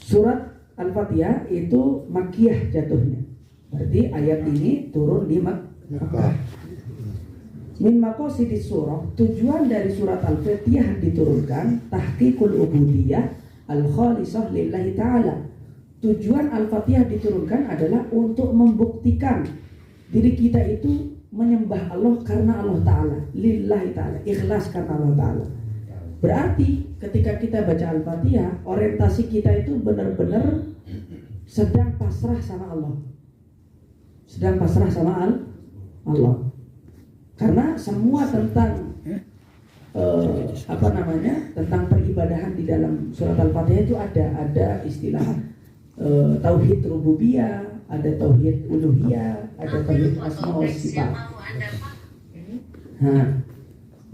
Surat Al-Fatihah itu Makkiyah jatuhnya. Berarti ayat ini turun di Makkah. Min maqasidis surah, tujuan dari surat Al-Fatihah diturunkan tahqiqul ubudiyah al-khalisah lillahi ta'ala. Tujuan Al-Fatihah diturunkan adalah untuk membuktikan diri kita itu menyembah Allah karena Allah Ta'ala, lillahi ta'ala, ikhlas karena Allah Ta'ala. Berarti ketika kita baca Al-Fatihah, orientasi kita itu benar-benar sedang pasrah sama Allah. Sedang pasrah sama Allah. Karena semua tentang tentang peribadahan di dalam surat Al-Fatihah itu ada istilah tauhid rububiyah, ada tauhid uluhiyah, ada tauhid asma wa sifat. Nah,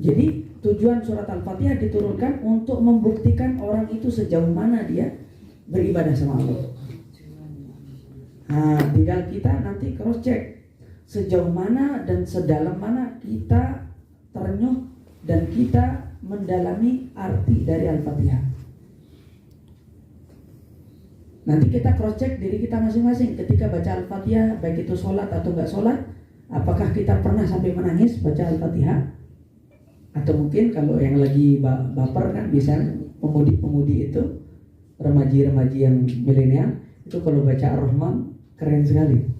jadi tujuan surat Al-Fatihah diturunkan untuk membuktikan orang itu sejauh mana dia beribadah sama Allah. Nah, tinggal kita nanti cross check sejauh mana dan sedalam mana kita ternyuh dan kita mendalami arti dari Al-Fatihah. Nanti kita cross check diri kita masing-masing ketika baca Al-Fatihah, baik itu sholat atau enggak sholat. Apakah kita pernah sampai menangis baca Al-Fatihah? Atau mungkin kalau yang lagi baper kan bisa pemudi-pemudi itu, remaji-remaji yang milenial itu kalau baca Ar-Rahman keren sekali.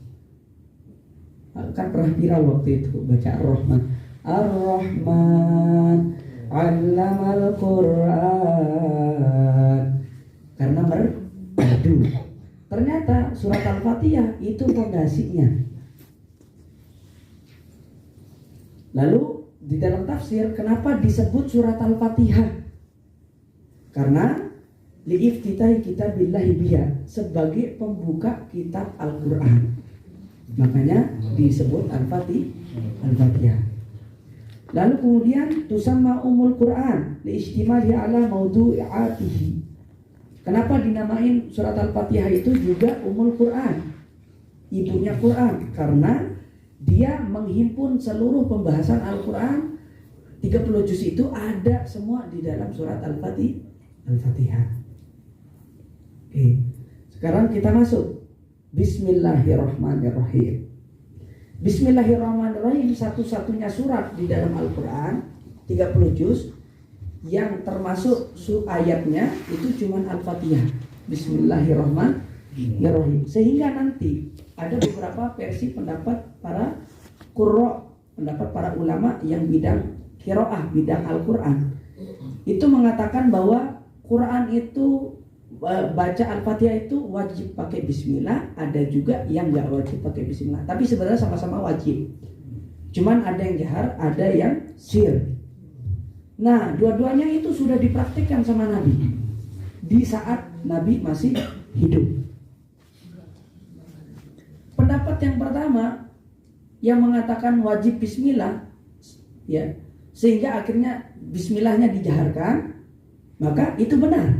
Kan pernah viral waktu itu baca Ar-Rahman. Ar-Rahman 'allamal Qur'an. Karena merdu. Ternyata surat Al-Fatihah itu fondasinya. Lalu di dalam tafsir, kenapa disebut surat Al-Fatihah? Karena li'iftitahi kitabillahi biha, sebagai pembuka kitab Al-Quran. Makanya disebut Al-Fatihah. Lalu kemudian tusamma umul Quran li'istimali ala maudu'atihi. Kenapa dinamain surat Al-Fatihah itu juga umul Quran, ibunya Quran? Karena dia menghimpun seluruh pembahasan Al-Quran. 30 juz itu ada semua di dalam surat Al-Fatihah. Oke. Sekarang kita masuk Bismillahirrahmanirrahim. Bismillahirrahmanirrahim satu-satunya surat di dalam Al-Quran 30 juz yang termasuk ayatnya itu cuma Al-Fatihah. Bismillahirrahmanirrahim. Sehingga nanti ada beberapa versi pendapat para qurra, pendapat para ulama yang bidang qiraah, bidang Al-Quran, itu mengatakan bahwa Quran itu baca Al-Fatihah itu wajib pakai bismillah. Ada juga yang nggak wajib pakai bismillah, tapi sebenarnya sama-sama wajib. Cuman ada yang jahar, ada yang sir. Nah, dua-duanya itu sudah dipraktikkan sama Nabi di saat Nabi masih hidup. Pendapat yang pertama yang mengatakan wajib bismillah, ya, sehingga akhirnya bismillahnya dijaharkan, maka itu benar.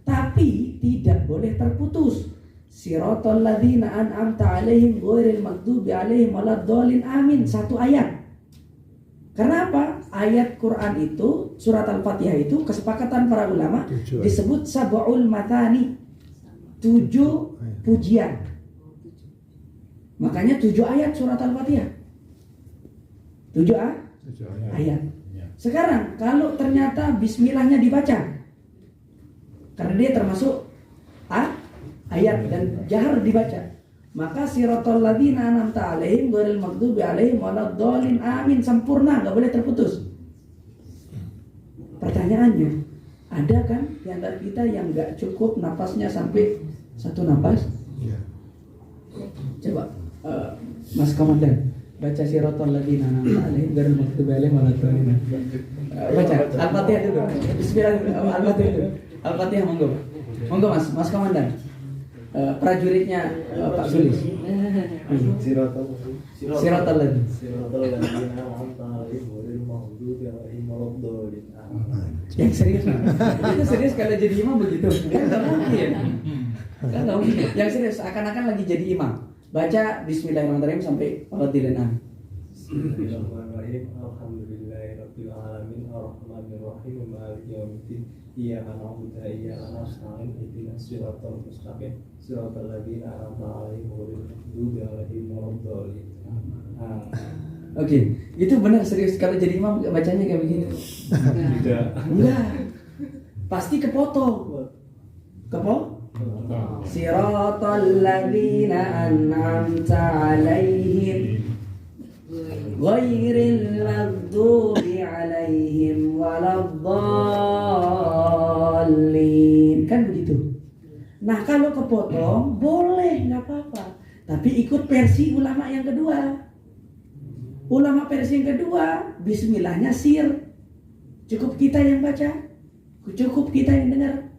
Tapi tidak boleh terputus. Siratal ladzina an'amta 'alaihim ghairil maghdubi 'alaihim waladdallin, amin, satu ayat. Karena apa? Ayat Quran itu, surat Al-Fatihah itu kesepakatan para ulama disebut sab'ul matani, 7 pujian. Makanya 7 ayat surat Al-Fatihah. 7 ayat. Sekarang kalau ternyata bismillahnya dibaca, karena dia termasuk ayat dan jahar dibaca, maka siratal ladzina an'amta 'alaihim ghairil maghdubi 'alaihim waladdallin, amin, sempurna, enggak boleh terputus. Pertanyaannya, ada kan di antara kita yang enggak cukup napasnya sampai 1 napas? Coba Mas Komandan baca siratal ladzina an'amta 'alaihim ghairil maghdubi alaihim waladdallin. Baca Al-Fatihah dulu. Bismillah, Al-Fatihah dulu. Al-Fatihah, monggo Mas Komandan. Prajuritnya Pak Sulis. Siratal ladzina an'amta 'alaihim ghairil maghdubi 'alaihim waladdallin. Yang serius, itu serius kalau jadi imam begitu? Kan nggak mungkin. Yang serius akan-akan lagi jadi imam. Baca Bismillahirrahmanirrahim sampai waladdallin. Bismillahirrahmanirrahim. Alhamdulillahirabbil alamin arrahmanir rahim maliki yaumiddin. Iyyaka na'budu wa iyyaka nasta'in ihdinas siratal mustaqim siratal ladzina an'amta 'alaihim ghairil maghdubi 'alaihim waladdallin. Oke, itu benar serius kalau jadi imam bacanya kayak begini. Tidak. Enggak. Pasti kepotong. Siratal ladzina an'amta 'alaihim ghairil maghdubi 'alaihim waladdallin. Kan begitu. Nah, kalau kepotong boleh, nggak apa-apa. Tapi ikut versi ulama yang kedua. Ulama versi yang kedua, bismillahnya sir. Cukup kita yang baca, cukup kita yang dengar.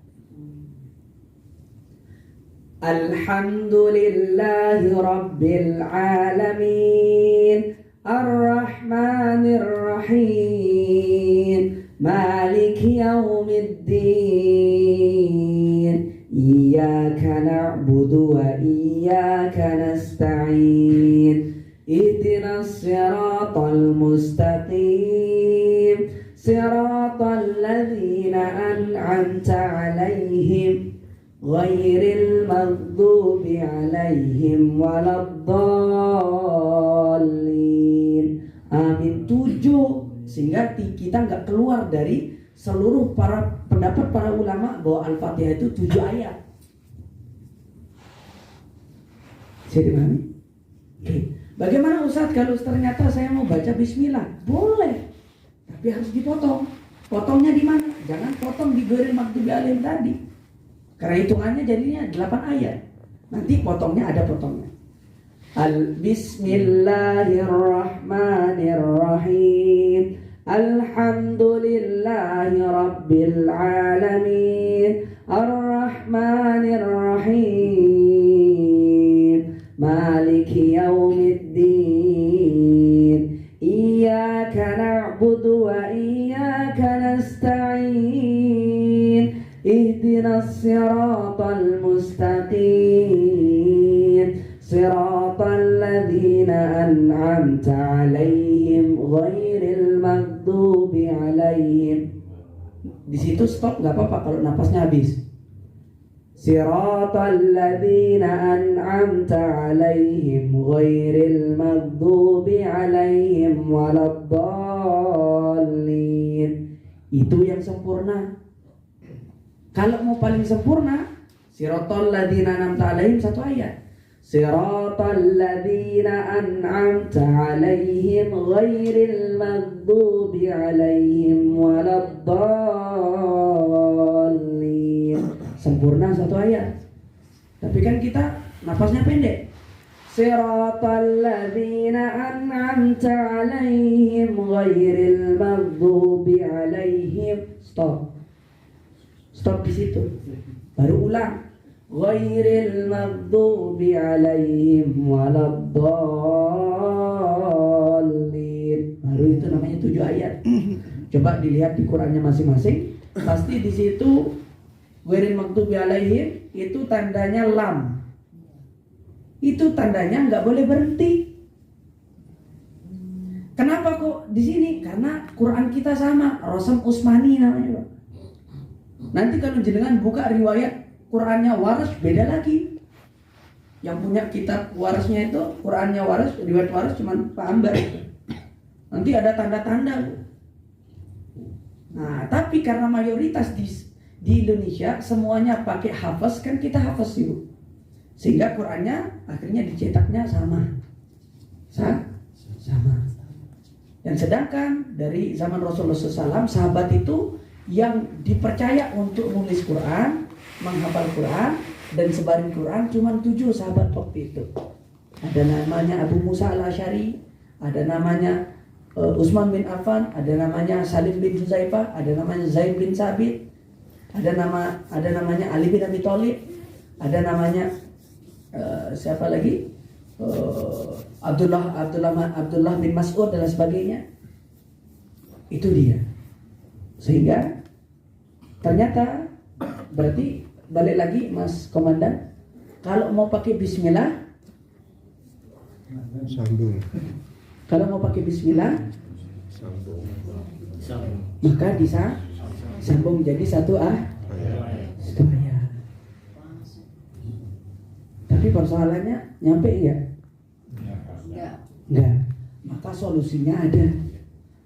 Alhamdulillahi rabbil alamin arrahmanir rahim maliki yaumiddin iyyaka na'budu wa iyyaka nasta'in ihdinas siratal mustaqim siratal ladzina an'amta 'alaihim ghairil maghdubi 'alaihim waladdallin. Amin. 7, sehingga kita nggak keluar dari seluruh pendapat para ulama bahwa Al-Fatihah itu 7 ayat. Saya dipahami? Oke. Bagaimana Ustaz kalau ternyata saya mau baca bismillah? Boleh. Tapi harus dipotong. Potongnya di mana? Jangan potong di ghairil maghdubi 'alaihim tadi. Karena hitungannya jadinya 8 ayat. Nanti potongnya ada potongnya. Bismillahirrahmanirrahim. Alhamdulillahi rabbil alamin. Arrahmanir rahim. Maliki yaumiddin. Iyyaka na'budu wa iyyaka nasta'in. Ihdinas siratal mustaqim siratal ladzina an'amta 'alaihim ghairil maghdubi 'alaihim. Di situ stop, nggak apa-apa kalau napasnya habis. Siratal ladzina an'amta 'alaihim ghairil maghdubi 'alaihim waladdallin. Itu yang sempurna. Kalau mau paling sempurna, siratal ladzina an'amta 'alaihim 1 ayat. Siratal ladzina an'amta 'alaihim ghairil maghdubi 'alaihim waladdallin. Sempurna 1 ayat. Tapi kan kita napasnya pendek. Siratal ladzina an'amta 'alaihim ghairil maghdubi 'alaihim. Stop di situ. Baru ulang. Ghairil maghdubi 'alaihim waladdallin. Baru itu namanya 7 ayat. Coba dilihat di Qur'annya masing-masing. Pasti di situ ghairil maghdubi 'alaihim itu tandanya lam. Itu tandanya nggak boleh berhenti. Kenapa kok di sini? Karena Quran kita sama, Rasam Utsmani namanya, Pak. Nanti kalau jenengan buka riwayat Qurannya Waras beda lagi. Yang punya kitab Warasnya itu Qurannya Waras, riwayat Waras cuman Pak Ambar. Nanti ada tanda-tanda. Nah, tapi karena mayoritas di Indonesia semuanya pakai hafaz, kan kita hafaz Ibu. Sehingga Qurannya akhirnya dicetaknya sama. Dan sedangkan dari zaman Rasulullah SAW, sahabat itu yang dipercaya untuk nulis Quran, menghafal Quran, dan sebarin Quran cuma 7 sahabat waktu itu. Ada namanya Abu Musa al-Asy'ari, ada namanya Utsman bin Affan, ada namanya Salim bin Huzaifah, ada namanya Zaid bin Sabit, ada namanya Ali bin Abi Thalib, ada namanya siapa lagi? Abdullah bin Mas'ud dan sebagainya. Itu dia. Sehingga ternyata berarti balik lagi Mas Komandan, kalau mau pakai bismillah Kalau mau pakai bismillah, maka disambung menjadi satu ayat. Tapi persoalannya nyampe ya? Enggak. Maka solusinya ada.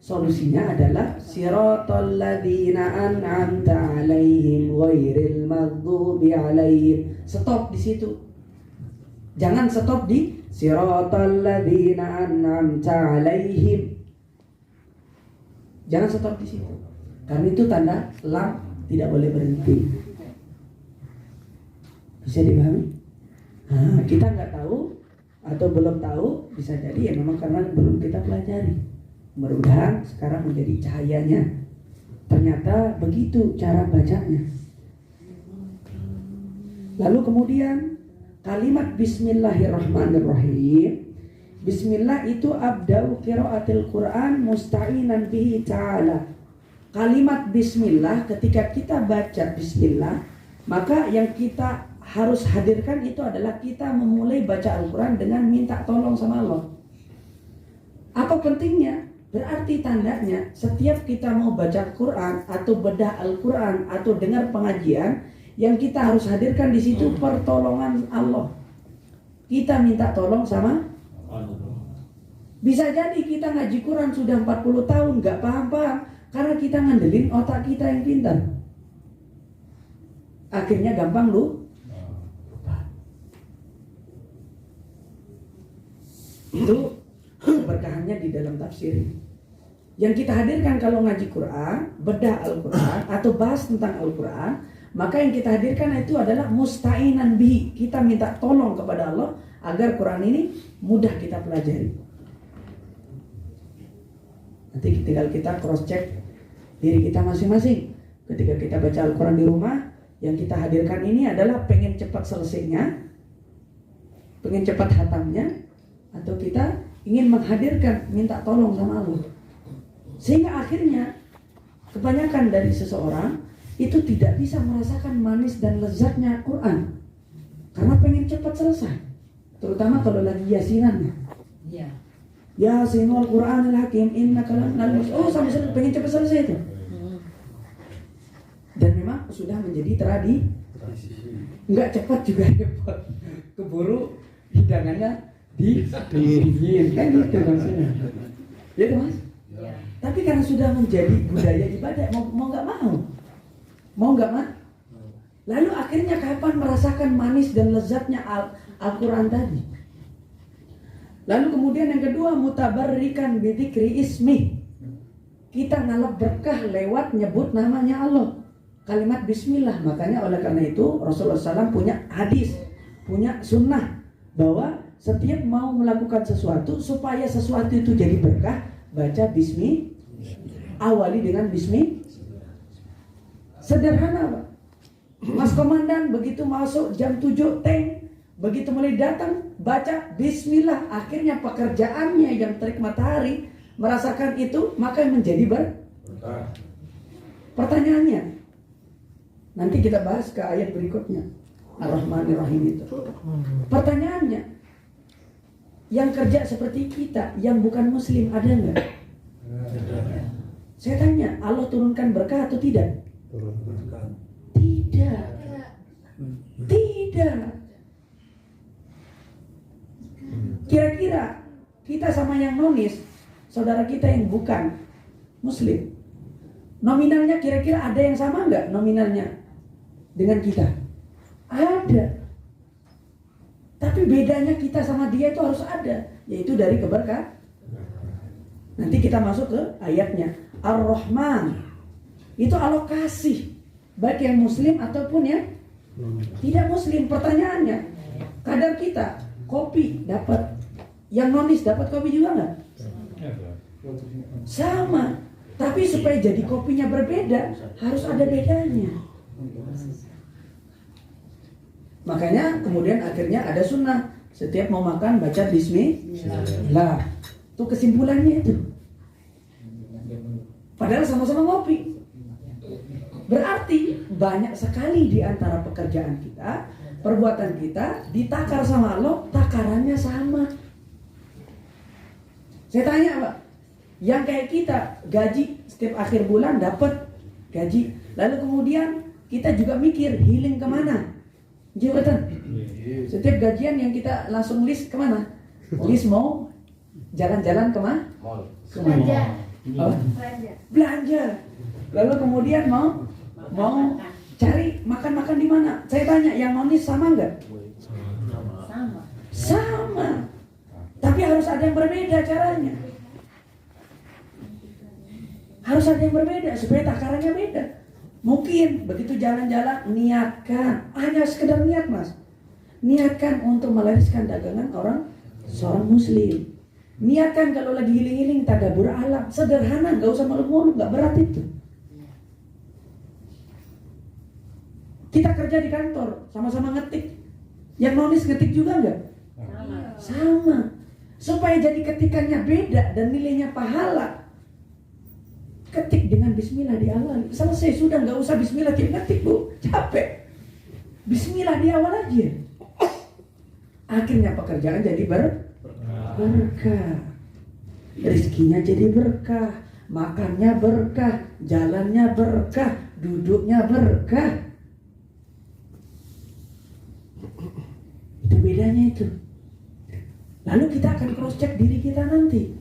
Solusinya adalah siratal ladzina an'amta 'alaihim ghairil maghdubi 'alaihim. Stop di situ. Jangan stop di siratal ladzina an'amta 'alaihim. Jangan stop di situ. Karena itu tanda lam, tidak boleh berhenti. Bisa dipahami? Nah, kita nggak tahu atau belum tahu, bisa jadi ya memang karena belum kita pelajari. Mudah-mudahan sekarang menjadi cahayanya. Ternyata begitu cara bacanya. Lalu kemudian kalimat Bismillahirrahmanirrahim. Bismillah itu abda'u qiraatil Quran musta'inan bihi ta'ala. Kalimat Bismillah, ketika kita baca Bismillah, maka yang kita harus hadirkan itu adalah kita memulai baca Al-Quran dengan minta tolong sama Allah. Apa pentingnya? Berarti tandanya setiap kita mau baca Al-Quran atau bedah Al-Quran atau dengar pengajian, yang kita harus hadirkan di situ pertolongan Allah. Kita minta tolong sama Allah. Bisa jadi kita ngaji Quran sudah 40 tahun gak paham-paham karena kita ngandelin otak kita yang pintar. Akhirnya gampang lupa. Itu keberkahannya di dalam tafsir. Yang kita hadirkan kalau ngaji Quran, bedah Al-Quran atau bahas tentang Al-Quran, maka yang kita hadirkan itu adalah musta'inan bihi. Kita minta tolong kepada Allah agar Quran ini mudah kita pelajari. Nanti tinggal kita cross check diri kita masing-masing. Ketika kita baca Al-Quran di rumah, yang kita hadirkan ini adalah pengen cepat selesainya, pengen cepat hatamnya, atau kita ingin menghadirkan minta tolong sama Allah. Sehingga akhirnya kebanyakan dari seseorang itu tidak bisa merasakan manis dan lezatnya Quran karena pengen cepat selesai. Terutama kalau lagi yasinannya. Iya. Yasinul Qur'anil Hakim innaka lanal oh sampai pengen cepat selesai itu. Dan memang sudah menjadi tradisi. Enggak cepat juga repot. Keburu hidangannya dingin kan gitu maksudnya. Ya itu Mas? Ya. Tapi karena sudah menjadi budaya ibadah, mau nggak mau nggak mau. Lalu akhirnya kapan merasakan manis dan lezatnya Al-Quran tadi? Lalu kemudian yang kedua, mutabarrikan bidzikri ismi. Kita ngalap berkah lewat nyebut namanya Allah. Kalimat Bismillah. Makanya oleh karena itu Rasulullah SAW punya hadis, punya sunnah bahwa setiap mau melakukan sesuatu supaya sesuatu itu jadi berkah, baca Bismi, awali dengan Bismi. Sederhana Pak. Mas Komandan begitu masuk jam 7 teng, begitu mulai datang baca Bismillah, akhirnya pekerjaannya yang terik matahari merasakan itu, maka menjadi berkah. Pertanyaannya, nanti kita bahas ke ayat berikutnya, Ar-Rahmanir-Rahim itu. Pertanyaannya, yang kerja seperti kita, yang bukan muslim ada nggak? Saya tanya, Allah turunkan berkah atau tidak? Tidak. Tidak. Kira-kira kita sama yang nonis, saudara kita yang bukan muslim, nominalnya kira-kira ada yang sama nggak nominalnya dengan kita? Ada. Tapi bedanya kita sama dia itu harus ada, yaitu dari keberkahan. Nanti kita masuk ke ayatnya. Ar-Rahman itu alokasi, baik yang muslim ataupun yang tidak muslim. Pertanyaannya, kadar kita kopi dapat, yang nonis dapat kopi juga nggak? Sama. Tapi supaya jadi kopinya berbeda, harus ada bedanya. Makanya kemudian akhirnya ada sunnah, setiap mau makan baca Bismillah. Itu kesimpulannya itu. Padahal sama-sama ngopi. Berarti banyak sekali di antara pekerjaan kita, perbuatan kita ditakar sama Allah, takarannya sama. Saya tanya Pak, yang kayak kita gaji setiap akhir bulan dapat gaji, lalu kemudian kita juga mikir healing kemana? Jabatan. Setiap gajian yang kita langsung list kemana? List mau jalan-jalan kemana? Belanja. Oh, belanja. Lalu kemudian mau cari makan-makan di mana? Saya tanya, yang mau list sama nggak? Sama. Tapi harus ada yang berbeda caranya. Harus ada yang berbeda supaya takarannya beda. Mungkin begitu jalan-jalan niatkan, hanya sekedar niat Mas. Niatkan untuk melariskan dagangan seorang muslim. Niatkan kalau lagi healing-healing tadabbur alam, sederhana, nggak usah malu-malu, nggak berat itu. Kita kerja di kantor, sama-sama ngetik. Yang nulis ngetik juga nggak? Sama. Supaya jadi ketikannya beda dan nilainya pahala. Ketik dengan bismillah di awal. Selesai sudah, nggak usah bismillah tiap ngetik Bu, capek. Bismillah di awal aja. Akhirnya pekerjaan jadi berkah. Rezekinya jadi berkah, makannya berkah, jalannya berkah, duduknya berkah. Itu bedanya itu. Lalu kita akan cross check diri kita nanti.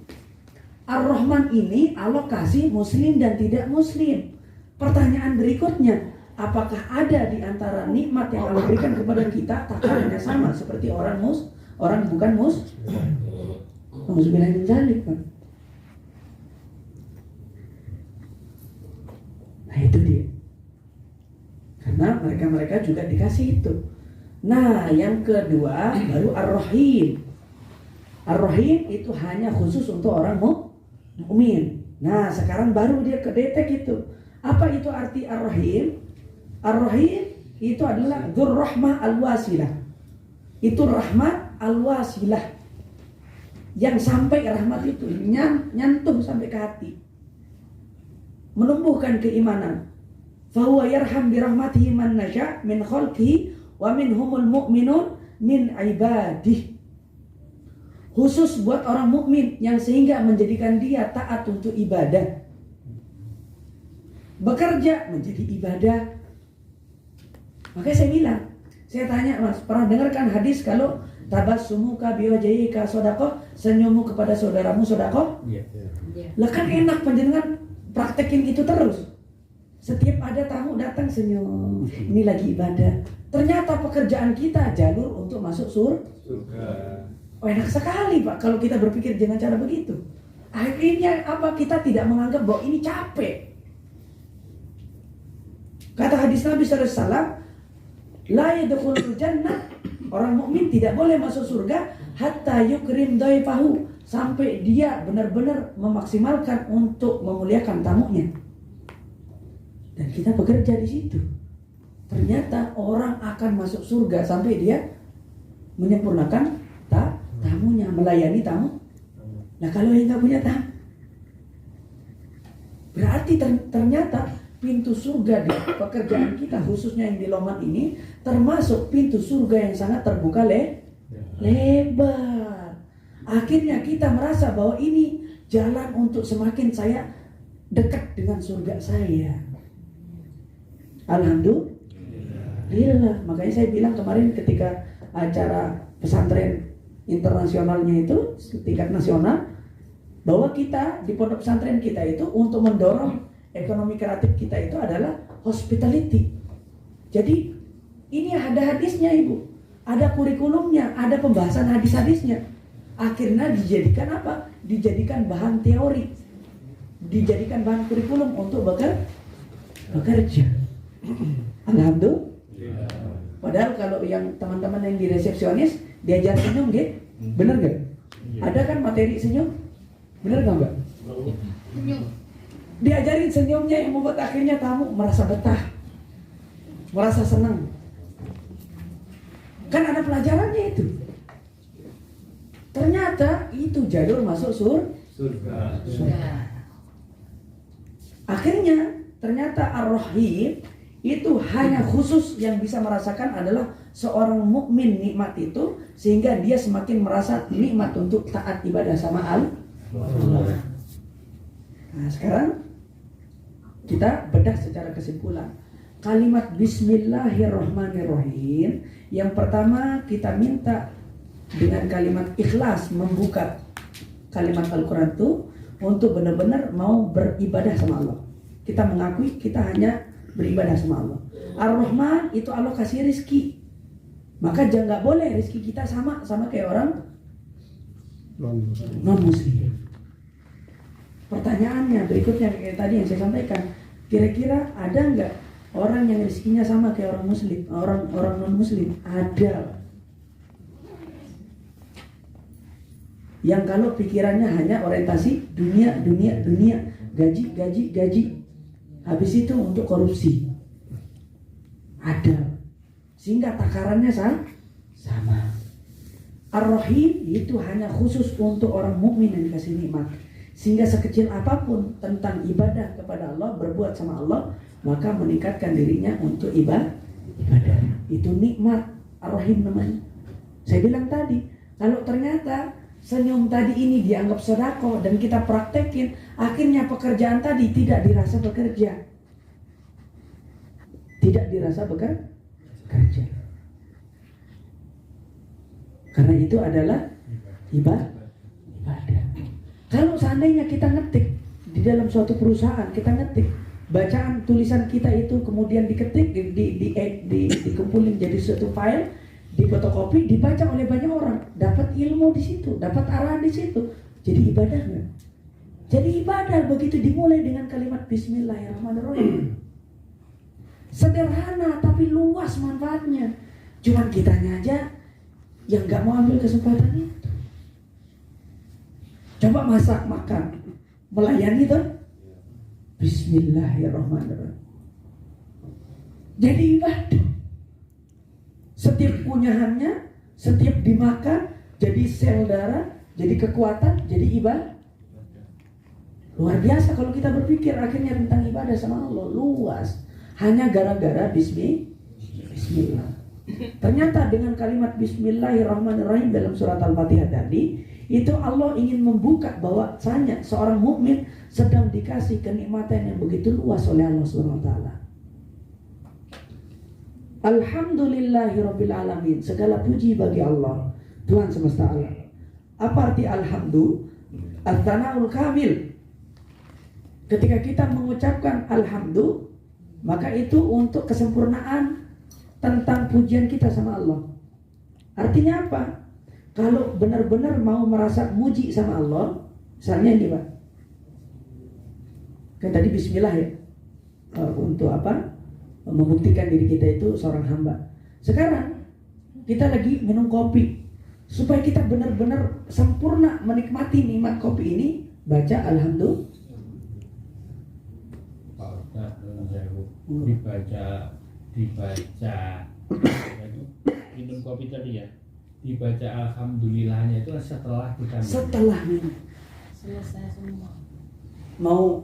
Ar-Rahman ini Allah kasih muslim dan tidak muslim. Pertanyaan berikutnya, apakah ada di antara nikmat yang Allah berikan kepada kita takarannya sama seperti orang bukan Alhamdulillah min zalik, Pak. Nah itu dia. Karena mereka juga dikasih itu. Nah yang kedua baru Ar-Rahim. Ar-Rahim itu hanya khusus untuk orang mukmin. Nah sekarang baru dia kedetek itu. Apa itu arti Ar-Rahim? Ar-Rahim itu adalah dzur rahmah al-wasilah. Itu rahmat al-wasilah. Yang sampai rahmat itu nyantuh sampai ke hati. Menumbuhkan keimanan. Fahuwa yarham birahmatihi man nasya' min khalqihi wa minhumul mu'minun min ibadih. Khusus buat orang mukmin yang sehingga menjadikan dia taat untuk ibadah. Bekerja menjadi ibadah. Makanya saya bilang, saya tanya Mas, pernah dengarkan hadis kalau tabassumuka biwajhika sedekah, senyummu kepada saudaramu sedekah? Iya. Lah kan enak panjenengan praktekin itu terus. Setiap ada tamu datang senyum. Ini lagi ibadah. Ternyata pekerjaan kita jalur untuk masuk surga. Oh, enak sekali Pak kalau kita berpikir dengan cara begitu. Akhirnya apa? Kita tidak menganggap bahwa ini capek. Kata hadis Nabi SAW, la yadkhulul jannah, orang mukmin tidak boleh masuk surga hatta yukrim dhaifahu, sampai dia benar-benar memaksimalkan untuk memuliakan tamunya. Dan kita bekerja di situ. Ternyata orang akan masuk surga sampai dia menyempurnakan tamunya, melayani tamu. Nah kalau yang nggak punya tamu, berarti ternyata pintu surga di pekerjaan kita, khususnya yang di Loman ini, termasuk pintu surga yang sangat terbuka lebar. Akhirnya kita merasa bahwa ini jalan untuk semakin saya dekat dengan surga saya. Alhamdulillah. Makanya saya bilang kemarin ketika acara pesantren internasionalnya itu tingkat nasional, bahwa kita di pondok pesantren kita itu untuk mendorong ekonomi kreatif kita itu adalah hospitality. Jadi ini ada hadisnya Ibu, ada kurikulumnya, ada pembahasan hadis-hadisnya. Akhirnya dijadikan apa? Dijadikan bahan teori, dijadikan bahan kurikulum untuk bekerja. Alhamdulillah. Padahal kalau yang teman-teman yang di resepsionis diajar senyum gitu, bener gak? Ada kan materi senyum? Bener gak Mbak? Diajarin senyumnya yang membuat akhirnya tamu merasa betah, merasa senang. Kan ada pelajarannya itu. Ternyata itu jalur masuk surga. Akhirnya ternyata Ar-Rahim itu hanya khusus yang bisa merasakan adalah seorang mukmin nikmat itu, sehingga dia semakin merasa nikmat untuk taat ibadah sama Nah, sekarang kita bedah secara kesimpulan. Kalimat Bismillahirrahmanirrahim, yang pertama kita minta dengan kalimat ikhlas membuka kalimat Al-Quran itu untuk benar-benar mau beribadah sama Allah. Kita mengakui kita hanya beribadah sama Allah. Ar-Rahman itu Allah kasih rizki, maka jangan nggak boleh rizki kita sama kayak orang non muslim. Pertanyaannya berikutnya kayak tadi yang saya sampaikan, kira-kira ada nggak orang yang rezekinya sama kayak orang muslim, orang non muslim? Ada. Yang kalau pikirannya hanya orientasi dunia, gaji, habis itu untuk korupsi. Ada. Sehingga takarannya sama. Ar-Rahim itu hanya khusus untuk orang mukmin yang dikasih nikmat. Sehingga sekecil apapun tentang ibadah kepada Allah, berbuat sama Allah, maka meningkatkan dirinya untuk ibadah. Itu nikmat Ar-Rahim namanya. Saya bilang tadi, kalau ternyata senyum tadi ini dianggap sedekah dan kita praktekin, akhirnya pekerjaan tadi tidak dirasa bekerja. Tidak dirasa bekerja. Karena itu adalah ibadah. Kalau seandainya kita ngetik di dalam suatu perusahaan, kita ngetik bacaan tulisan kita itu kemudian diketik, dikumpulin jadi suatu file, difotokopi, dibaca oleh banyak orang, dapat ilmu di situ, dapat arahan di situ, jadi ibadah nggak? Jadi ibadah begitu dimulai dengan kalimat Bismillahirrahmanirrahim. Sederhana tapi luas manfaatnya. Cuman kitanya aja yang nggak mau ambil kesempatan itu. Coba masak, makan, melayani itu Bismillahirrahmanirrahim. Jadi ibadah. Setiap kunyahannya, setiap dimakan jadi sel darah, jadi kekuatan, jadi ibadah. Luar biasa kalau kita berpikir akhirnya tentang ibadah sama Allah, luas. Hanya gara-gara Bismillah. Ternyata dengan kalimat Bismillahirrahmanirrahim dalam surat Al-Fatihah tadi, itu Allah ingin membuka bahwasanya seorang mukmin sedang dikasih kenikmatan yang begitu luas oleh Allah Subhanahu wa taala. Alhamdulillahirabbil alamin. Segala puji bagi Allah, Tuhan semesta alam. Apa arti alhamdu? At-tanaul kamil. Ketika kita mengucapkan alhamdu, maka itu untuk kesempurnaan tentang pujian kita sama Allah. Artinya apa? Kalau benar-benar mau merasa muji sama Allah, misalnya ini Pak, kan tadi Bismillah ya, untuk apa? Membuktikan diri kita itu seorang hamba. Sekarang kita lagi minum kopi, supaya kita benar-benar sempurna menikmati nikmat kopi ini, baca alhamdulillah. Dibaca minum kopi tadi ya, dibaca alhamdulillahnya itu setelah kita minum. Setelah minum. Selesai semua. Mau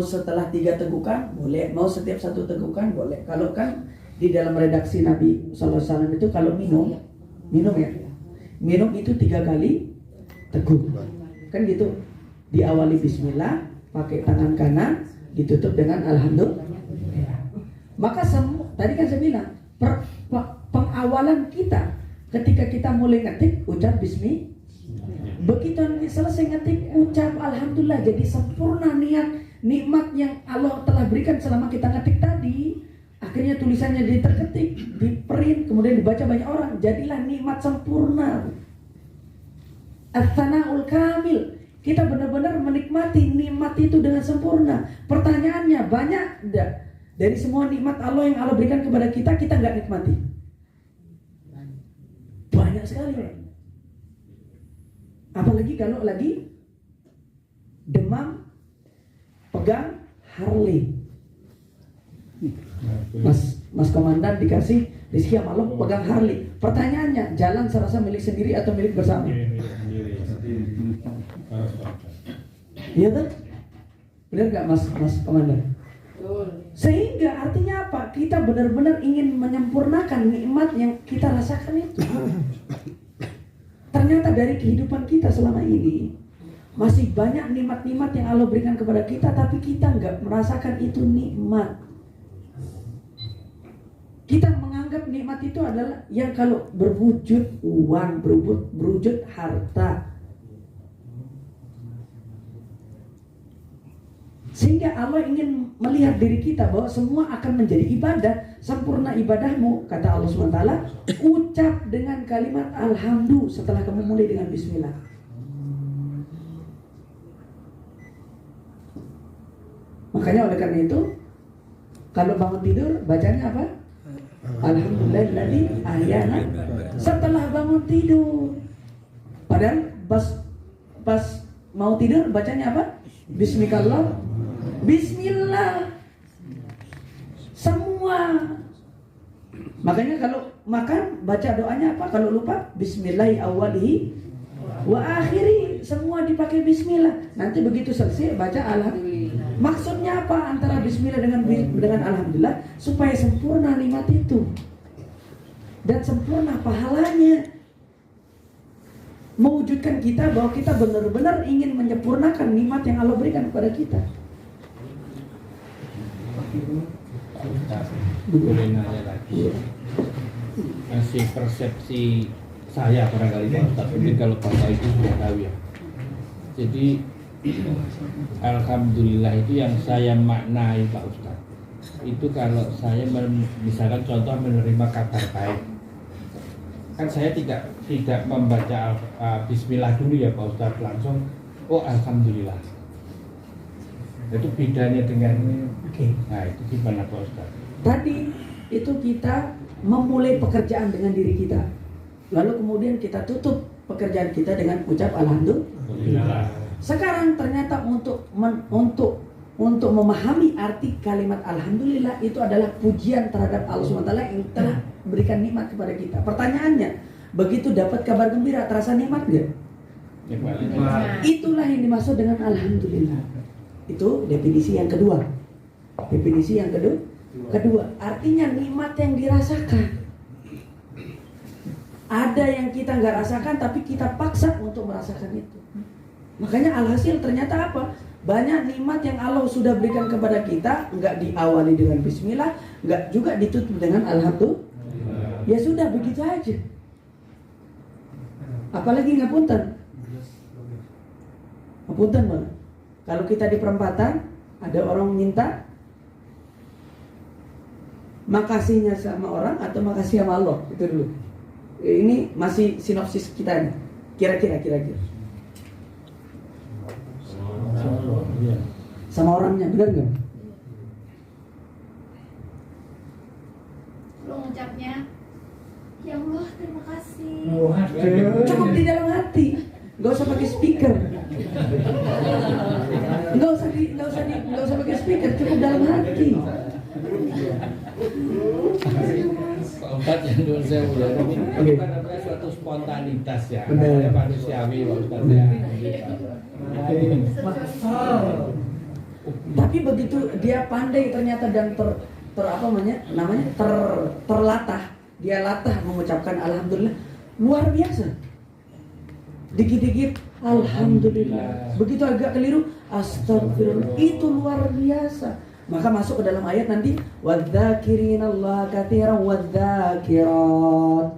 setelah 3 tegukan boleh, mau setiap 1 tegukan boleh. Kalau kan di dalam redaksi Nabi SAW itu kalau minum ya, minum itu 3 kali teguk, kan gitu. Diawali Bismillah, pakai tangan kanan, ditutup dengan alhamdulillah. Maka tadi kan saya bilang pengawalan kita ketika kita mulai ngetik ucap Bismillah. Begitu selesai ngetik ucap alhamdulillah, jadi sempurna niat nikmat yang Allah telah berikan selama kita ngetik tadi. Akhirnya tulisannya diterketik, diprint, kemudian dibaca banyak orang, jadilah nikmat sempurna. At-tanaul kamil. Kita benar-benar menikmati nikmat itu dengan sempurna. Pertanyaannya, banyak enggak dari semua nikmat Allah yang Allah berikan kepada kita nggak nikmati? Banyak sekali, Pak. Apalagi kalau lagi demam, pegang Harley. Mas komandan dikasih rezeki sama Allah pegang Harley. Pertanyaannya, jalan serasa milik sendiri atau milik bersama? Iya kan? Benar nggak mas komandan? Sehingga artinya apa? Kita benar-benar ingin menyempurnakan nikmat yang kita rasakan itu. Ternyata dari kehidupan kita selama ini, Masih banyak nikmat-nikmat yang Allah berikan kepada kita, tapi kita nggak merasakan itu nikmat. Kita menganggap nikmat itu adalah yang kalau berwujud uang, berwujud harta. Sehingga Allah ingin melihat diri kita bahwa semua akan menjadi ibadah. Sempurna ibadahmu, kata Allah SWT, ucap dengan kalimat alhamdulillah setelah kamu mulai dengan bismillah. Makanya oleh karena itu, kalau bangun tidur bacanya apa? Alhamdulillahilladzi ahyana setelah bangun tidur. Padahal pas mau tidur bacanya apa? Bismillah. Bismillah. Semua. Makanya kalau makan baca doanya apa? Kalau lupa Bismillahi awwalihi wa akhiri. Semua dipakai bismillah. Nanti begitu selesai baca alhamdulillah. Maksudnya apa antara bismillah dengan alhamdulillah? Supaya sempurna nikmat itu dan sempurna pahalanya. Mewujudkan kita bahwa kita benar-benar ingin menyempurnakan nikmat yang Allah berikan kepada kita. Boleh nanya lagi. Masih persepsi saya barangkali Pak Ustadz, mungkin kalau Bapak itu sudah tahu ya. Jadi alhamdulillah itu yang saya maknai Pak Ustadz, itu kalau saya misalkan contoh menerima kabar baik, kan saya tidak membaca bismillah dulu ya Pak Ustadz, langsung oh alhamdulillah. Itu bedanya dengan nah itu gimana Pak Ustadz? Tadi itu kita memulai pekerjaan dengan diri kita, lalu kemudian kita tutup pekerjaan kita dengan ucap alhamdulillah. Sekarang ternyata untuk memahami arti kalimat alhamdulillah itu adalah pujian terhadap Allah SWT yang telah berikan nikmat kepada kita. Pertanyaannya, begitu dapat kabar gembira terasa nikmat nggak? Itulah yang dimaksud dengan alhamdulillah. Itu definisi yang kedua. Definisi yang kedua, artinya nikmat yang dirasakan. Ada yang kita nggak rasakan tapi kita paksa untuk merasakan itu. Makanya alhasil ternyata apa? Banyak nikmat yang Allah sudah berikan kepada kita nggak diawali dengan bismillah, nggak juga ditutup dengan alhamdulillah. Ya sudah begitu aja. Apalagi ngapunten. Ngapunten mana? Kalau kita di perempatan ada orang minta makasihnya sama orang atau makasih sama Allah, itu dulu. Ini masih sinopsis kita nih. Kira-kira. Sama orangnya, benar nggak? Lo ngucapnya, ya Allah terima kasih. Cukup di dalam hati, nggak usah pakai speaker. Nggak usah pakai speaker, cukup dalam hati. Pak Ustadz yang dulu saya udah ini kan namanya suatu spontanitas ya, namanya manusiawi Pak Ustadz ya. Tapi begitu dia pandai ternyata dan terlatah, dia latah mengucapkan alhamdulillah, luar biasa. Dikit-dikit alhamdulillah, begitu agak keliru astagfirullah, itu luar biasa. Maka masuk ke dalam ayat nanti wadzakirinallaha katsiran wadzakirat.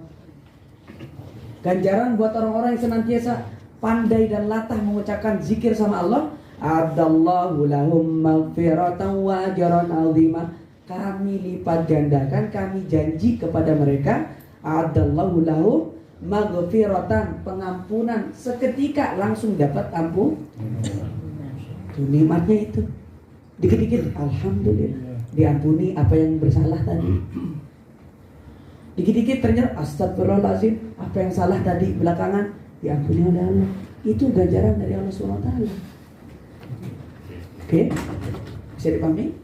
Ganjaran buat orang-orang yang senantiasa pandai dan latah mengucapkan zikir sama Allah. Adallahu lahum maghfiratan wa ajran 'azima. Kami lipat gandakan, kami janji kepada mereka adallahu lahum maghfiratan, pengampunan seketika langsung dapat ampun. Itu nikmatnya itu. Dikit-dikit alhamdulillah diampuni apa yang bersalah tadi. Dikit-dikit ternyata astagfirullahaladzim, apa yang salah tadi belakangan diampuni oleh Allah. Itu ganjaran dari Allah SWT. Oke? Bisa dipahami?